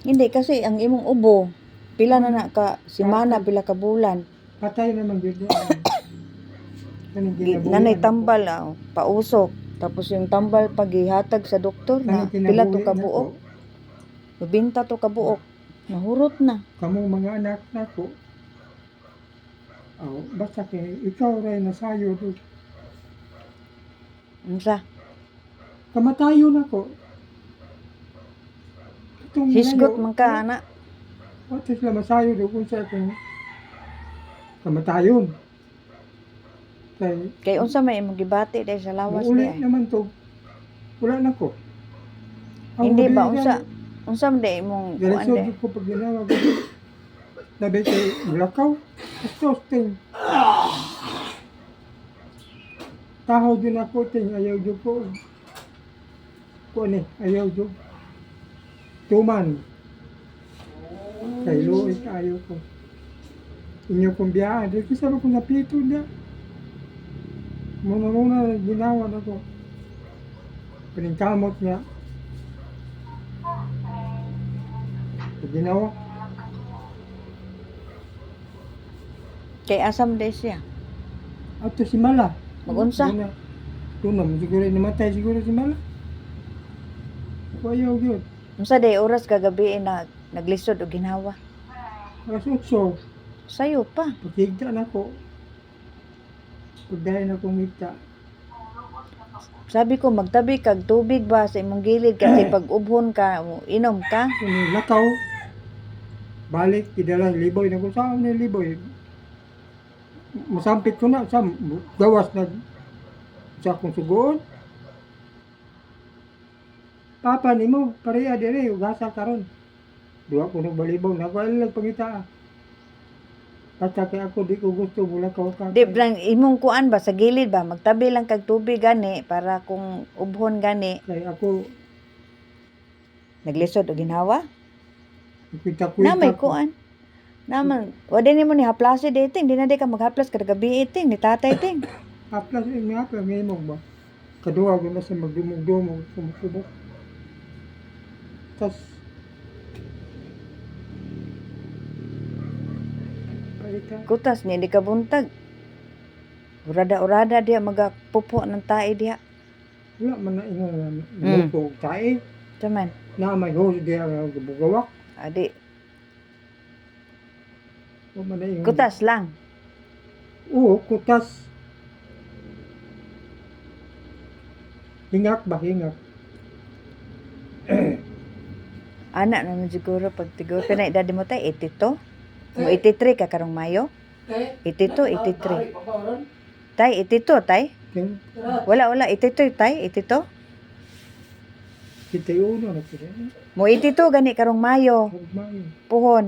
Hindi kasi ang imong ubo pila na ka semana, pila ka bulan. Patay naman yun. Kanang kinabuhi. Nanay tambal pausok. Tapos yung tambal paghihatag sa doktor na pila to ka buok. Bibinta to ka buok. Nahurot na. Kamong mga anak nako. Basta kay ikaw ray nasayo do. Unsa? Kamatayo nako. Hisgot man ka ana. What is la masayo do kung sa akong kamatayon. Kay unsa may imong gibati dahil sa lawas uli di ay. naman to. Wala na ko. Hindi ba unsa man di imong kuan Diretso di? ko pag ginawa ko. Labi kay lakaw. Gusto ting. Tahaw din ako ting ayaw jud ko. Ayaw jud. Tuman. Kay luoy ayaw ko. Inyo kong biyahe. Di ko sabi ko napito niya. Muna ginawa na ko. Piningkamot niya. Ginawa. Kay asam di siya. Ato si Mala. Magunsa? Tunam, siguro namatay siguro si Mala. Ayaw yun. Unsa day oras kagabi na naglisod og ginawa? Alas 8. Sayo pa. Pagkigta na ko. Pagdahin na kong higta. Sabi ko magtabi kag tubig ba sa imong gilid kasi pag ubhon ka, inom ka. Kung lakaw. Balik, idala liboy na ko. Saan na liboy? Masampit ko na. Gawas na sa akong sugoon. Papa ni mo, pareha dire, ugasa karon. Dua ko nagbalibaw, nagwala lang pangita. Basta kay ako di ko gusto mula ka. Di lang imong kuan ba sa gilid ba magtabi lang kag tubig gani para kung ubhon gani Kay ako, naglisod og ginawa. kwita-kwita Na may ko. kuan. Naman, wala ni mo ni haplasi dating, di na di ka maghaplas kada gabi iting ni tatay ting. Haplas yung haplas, ngayon mo ba? Kaduwa ko na sa magdumog-dumog, sumusubok. Tas, palita. Kutas ni di ka buntag. Urada-urada diya magapupo ng tae diya. Wala man na ingon na luto tae. Taman. Na may hose diya nga gubugawak. Adi, Wala man na ingon. kutas lang. Oo, kutas. Hingak ba, hingak. Anak naman siguro pag tiguro. Pero edad mo tayo, 82? Mo 83 ka karong Mayo? 82, 83. Tay, 82, tay? Wala, 82, tay? 82? Kita yun na sila. Mo 82 gani karong Mayo. Huwag mayo. Puhon.